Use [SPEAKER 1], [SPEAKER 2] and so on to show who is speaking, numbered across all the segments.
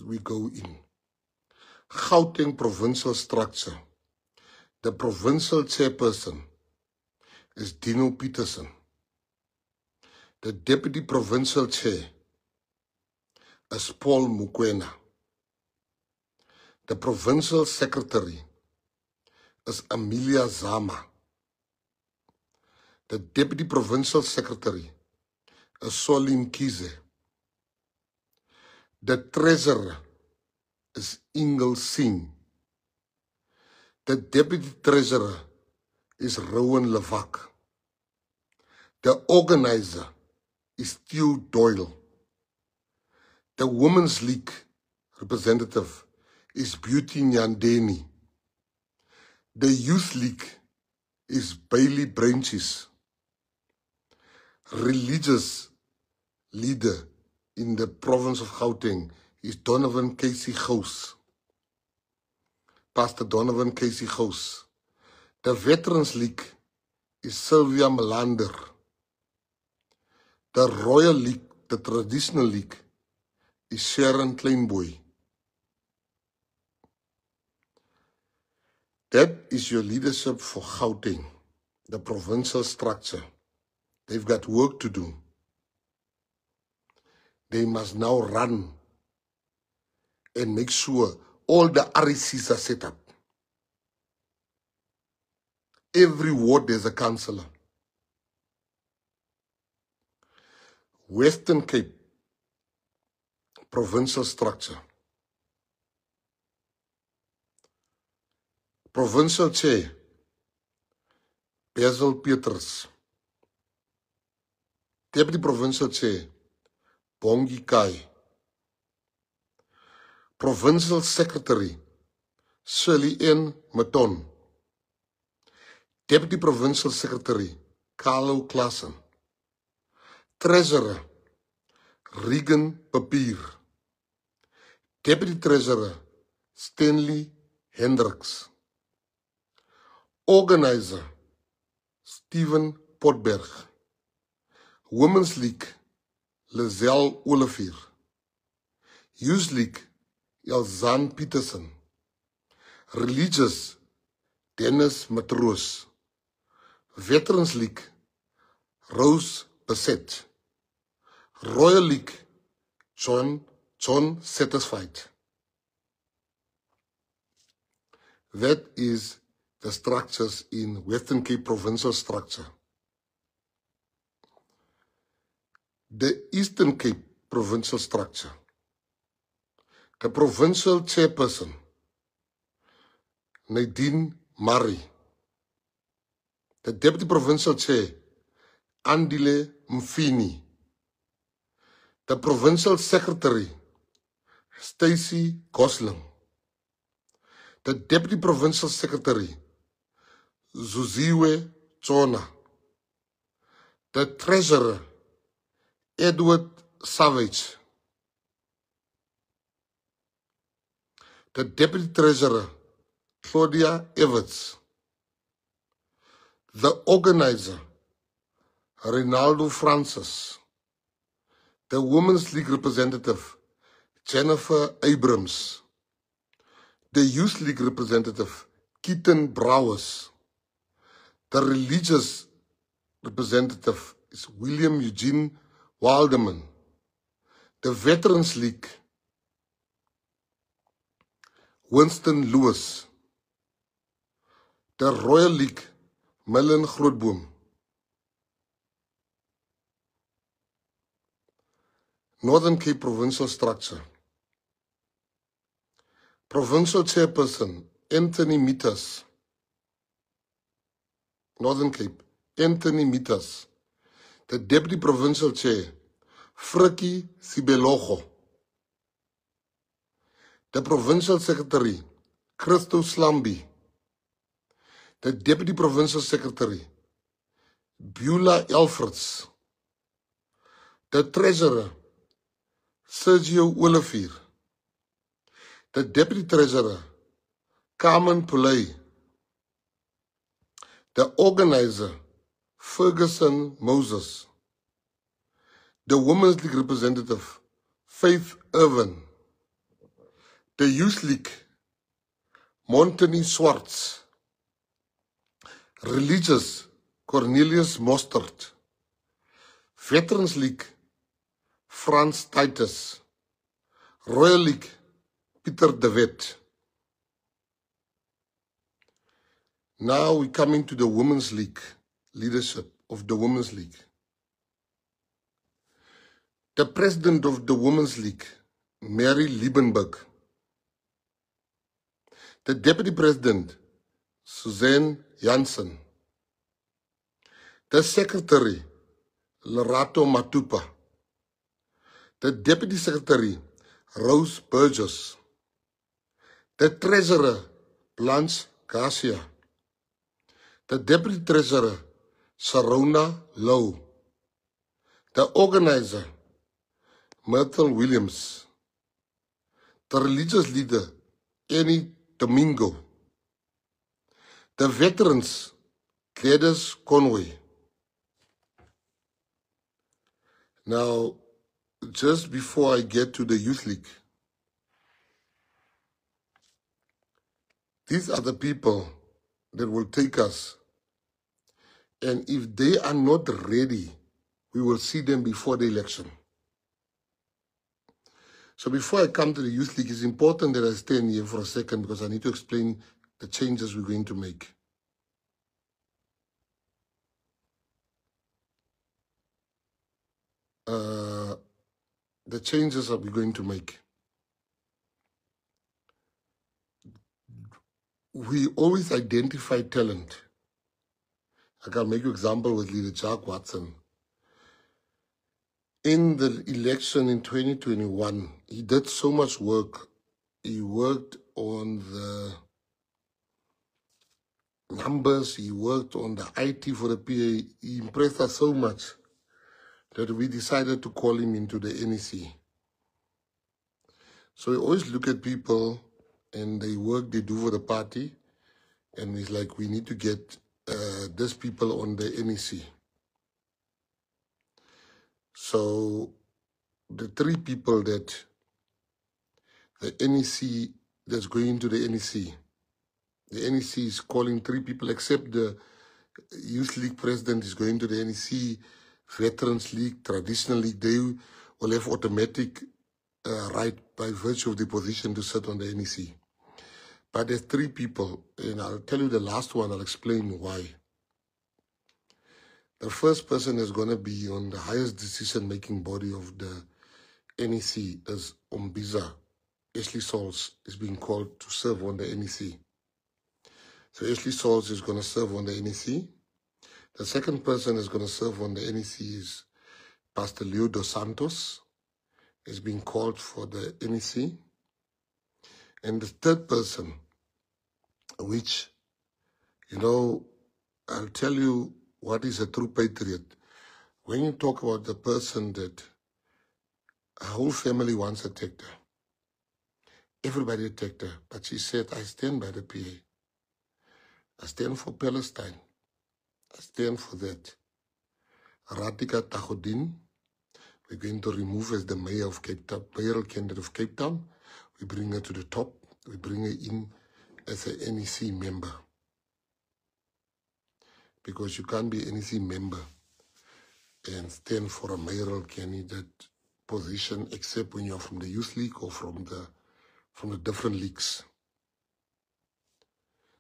[SPEAKER 1] we go in. Gauteng provincial structure. The provincial chairperson is Dino Peterson. The deputy provincial chair is Paul Mukwena. The provincial secretary is Amelia Zama. The deputy provincial secretary is Solim Kize. The treasurer is Ingel Singh. The deputy treasurer is Rowan Levak. The organizer is Theo Doyle. The Women's League representative is Beauty Nyandeni. The Youth League is Bailey Branches. Religious leader in the province of Gauteng is Donovan Casey Gous. Pastor Donovan Casey Gous. The Veterans League is Sylvia Melander. The Royal League, the Traditional League, is Sharon Kleinboy. That is your leadership for Gauteng, the provincial structure. They've got work to do. They must now run and make sure all the RECs are set up. Every ward there's a councillor. Western Cape, provincial structure. Provincial chair, Basil Peters. Deputy provincial chair, Bongi Kai. Provincial secretary, Shirley N. Maton. Deputy provincial secretary, Carlo Klassen. Treasurer, Regan Papier. Deputy treasurer, Stanley Hendricks. Organizer, Stephen Potberg. Women's League, Lizelle Olivier. Youth League, Elzaan Peterson. Religious, Dennis Matroos. Veterans League, Rose Bassett. Royal League, John Satisfied. That is the structures in Western Cape provincial structure. The Eastern Cape provincial structure. The provincial chairperson, Nadine Murray. The deputy provincial chair, Andile Mfini. The provincial secretary, Stacey Gosling. The deputy provincial secretary, Zuziwe Chona. The treasurer, Edward Savage. The deputy treasurer, Claudia Everts. The organizer, Rinaldo Francis. The Women's League representative, Jennifer Abrams. The Youth League representative, Keaton Browers. The religious representative is William Eugene Wilderman. The Veterans League, Winston Lewis. The Royal League, Millen Grootboom. Northern Cape provincial structure. Provincial chairperson, Anthony Mitas. Northern Cape, Anthony Mitas. The deputy provincial chair, Frikkie Sibelogo. The provincial secretary, Christo Slambi. The deputy provincial secretary, Beulah Alfreds. The treasurer, Sergio Olivier. The deputy treasurer, Carmen Pillay. The organizer, Ferguson Moses. The Women's League representative, Faith Irvin. The Youth League, Montani Swartz. Religious, Cornelius Mostert. Veterans League, Frans Titus. Royal League, Peter de Wet. Now we're coming to the Women's League, leadership of the Women's League. The president of the Women's League, Mary Liebenberg. The deputy president, Suzanne Jansen. The secretary, Lerato Matupa. The deputy secretary, Rose Burgess. The treasurer, Blanche Garcia. The deputy treasurer, Sharona Lowe. The organizer, Myrtle Williams. The religious leader, Annie Domingo. The veterans, Gladys Conway. Now, just before I get to the Youth League, these are the people that will take us. And if they are not ready, we will see them before the election. So before I come to the Youth League, it's important that I stay in here for a second because I need to explain the changes we're going to make. The changes that we're going to make. We always identify talent. I can make you an example with Leader Jack Watson. In the election in 2021, he did so much work. He worked on the numbers, he worked on the IT for the PA. He impressed us so much that we decided to call him into the NEC. So we always look at people and the work they do for the party, and it's like we need to get these people on the NEC. So the three people that the NEC, that's going to the NEC is calling three people, except the Youth League president is going to the NEC, Veterans League, Traditional League, they will have automatic right by virtue of the position to sit on the NEC. But there's three people, and I'll tell you the last one, I'll explain why. The first person is going to be on the highest decision-making body of the NEC is Umbiza. Ashley Sauls is being called to serve on the NEC. So Ashley Sauls is going to serve on the NEC. The second person is going to serve on the NEC is Pastor Leo Dos Santos. Is being called for the NEC. And the third person, which, you know, I'll tell you what is a true patriot. When you talk about the person that a whole family once attacked her, everybody attacked her, but she said, I stand by the PA. I stand for Palestine. I stand for that. Ratika Tagodin, we're going to remove as the mayor of Cape Town, mayoral candidate of Cape Town. We bring her to the top. We bring her in as a NEC member. Because you can't be an NEC member and stand for a mayoral candidate position except when you're from the Youth League or from the different leagues.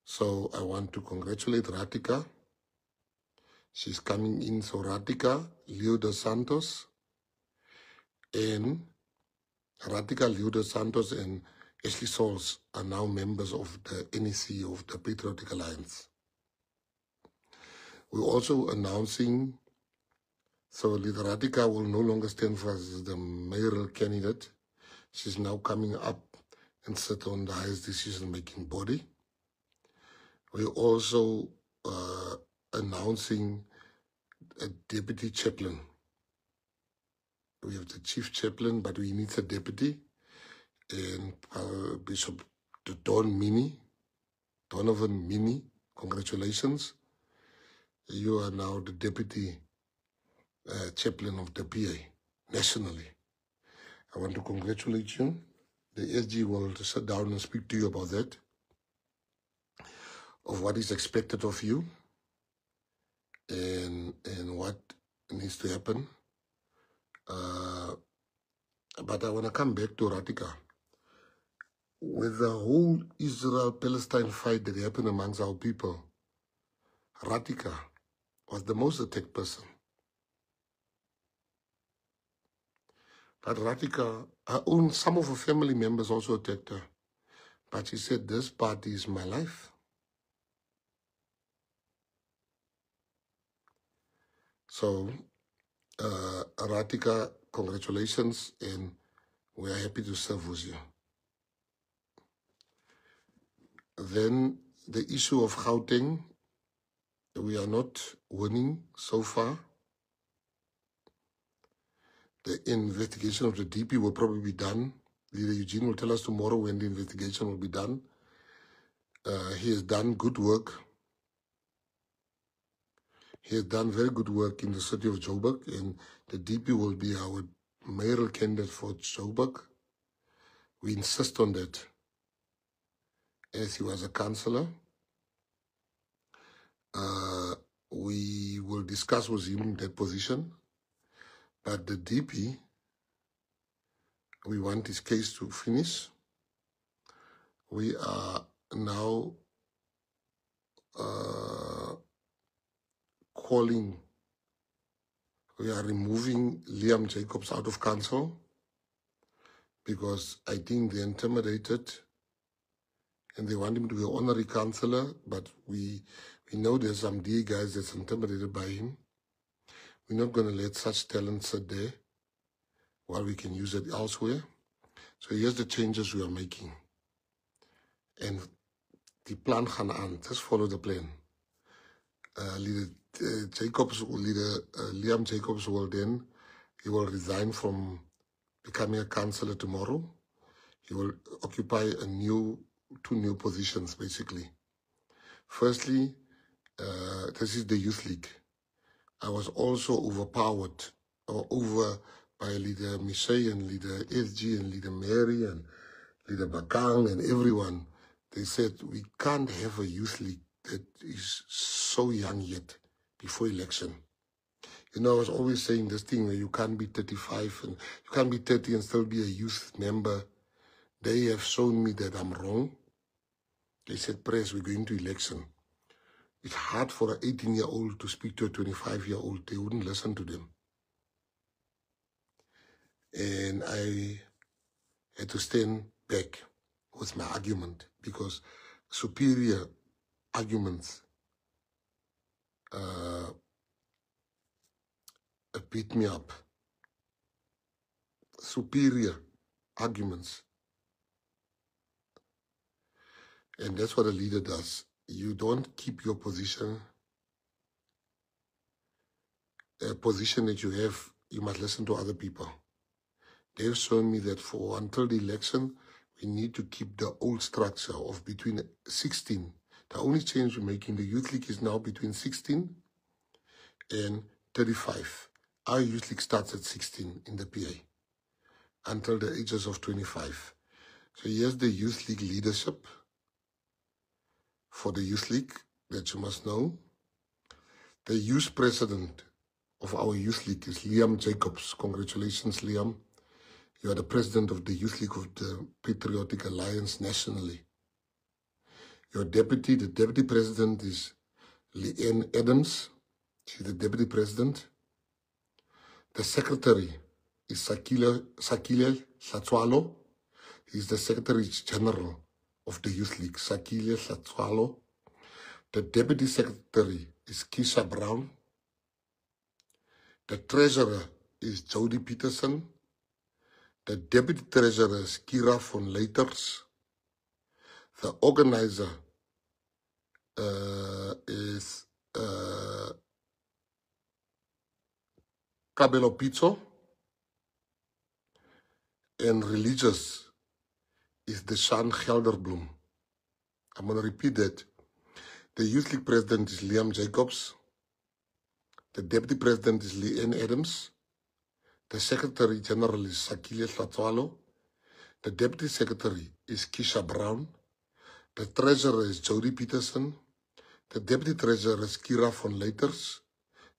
[SPEAKER 1] So I want to congratulate Ratika. She's coming in. So Ratika, Leo Dos Santos, and Leo Dos Santos and Ashley Sauls are now members of the NEC of the Patriotic Alliance. We're also announcing, so Leader Ratika will no longer stand for as the mayoral candidate. She's now coming up and sit on the highest decision-making body. We're also announcing a deputy chaplain. We have the chief chaplain, but we need a deputy. And Bishop Donovan Mini, congratulations. You are now the deputy chaplain of the PA nationally. I want to congratulate you. The SG will sit down and speak to you about that, of what is expected of you and what needs to happen. But I want to come back to Ratika. With the whole Israel-Palestine fight that happened amongst our people, Ratika was the most attacked person. But Ratika, some of her family members also attacked her. But she said, this party is my life. So, Ratika, congratulations, and we are happy to serve with you. Then the issue of Gauteng, we are not winning so far. The investigation of the DP will probably be done. Leader Eugene will tell us tomorrow when the investigation will be done. He has done good work. He has done very good work in the city of Joburg, and the DP will be our mayoral candidate for Joburg. We insist on that, as he was a councillor. We will discuss with him that position. But the DP, we want his case to finish. We are now we are removing Liam Jacobs out of council because I think they're intimidated and they want him to be an honorary councillor, but we know there's some DA guys that's intimidated by him. We're not going to let such talent sit there while we can use it elsewhere. So here's the changes we are making. And the plan gaan aan. Just follow the plan. Leader Liam Jacobs will then, he will resign from becoming a councillor tomorrow. He will occupy two new positions, basically. Firstly, this is the Youth League. I was also overpowered or over by Leader Michelle and Leader SG and Leader Mary and Leader Bakang and everyone. They said, we can't have a youth league that is so young yet before election. You know, I was always saying this thing where you can't be 35 and you can't be 30 and still be a youth member. They have shown me that I'm wrong. They said, Press, we're going to election. It's hard for an 18-year-old to speak to a 25-year-old. They wouldn't listen to them. And I had to stand back with my argument because superior arguments beat me up. Superior arguments. And that's what a leader does. You don't keep your position, a position that you have, you must listen to other people. They've shown me that until the election, we need to keep the old structure of between 16. The only change we're making, the Youth League is now between 16 and 35. Our Youth League starts at 16 in the PA until the ages of 25. So here's the Youth League leadership for the Youth League that you must know. The youth president of our Youth League is Liam Jacobs. Congratulations, Liam. You are the president of the Youth League of the Patriotic Alliance nationally. Your deputy, the deputy president is Leanne Adams. She's the deputy president. The secretary is Sakile Hlatswalo. He's the secretary general of the Youth League, Sakile Hlatswalo. The deputy secretary is Keisha Brown. The treasurer is Jody Peterson. The deputy treasurer is Kira von Leiters. The organizer is Kabelo Pizzo. And religious is Deshan Gelderblom. I'm going to repeat that. The Youth League president is Liam Jacobs. The deputy president is Leanne Adams. The secretary general is Sakile Hlatswalo. The Deputy Secretary is Keisha Brown. The Treasurer is Jody Peterson. The Deputy Treasurer is Kira von Leiters.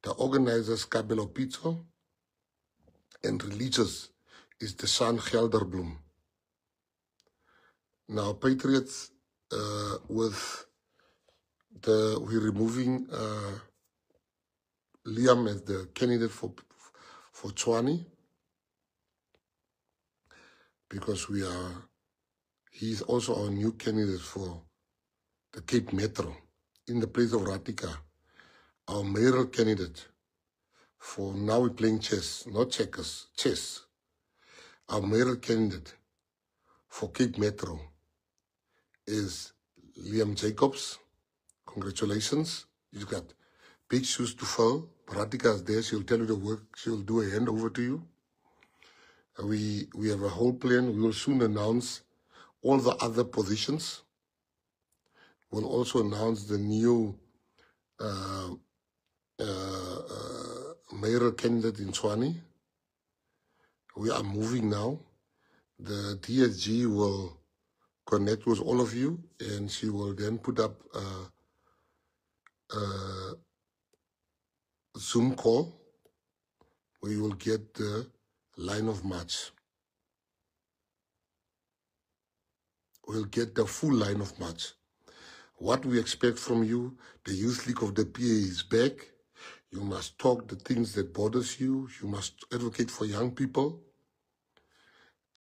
[SPEAKER 1] The organizer is Kabelo Pizzo. And religious is Deshaun Gelderbloem. Now, Patriots, we're removing Liam as the candidate for Tshwane, because he's also our new candidate for the Cape Metro in the place of Ratika, our mayoral candidate for, now we're playing chess, not checkers, chess. Our mayoral candidate for Cape Metro is Liam Jacobs. Congratulations. You've got big shoes to fill. Ratika is there. She'll tell you the work. She'll do a handover to you. We have a whole plan. We will soon announce all the other positions. We'll also announce the new mayoral candidate in Tshwane. We are moving now. The DSG will connect with all of you, and she will then put up a Zoom call where you will get the line of march. We'll get the full line of march. What we expect from you, the Youth League of the PA is back. You must talk the things that bothers you. You must advocate for young people.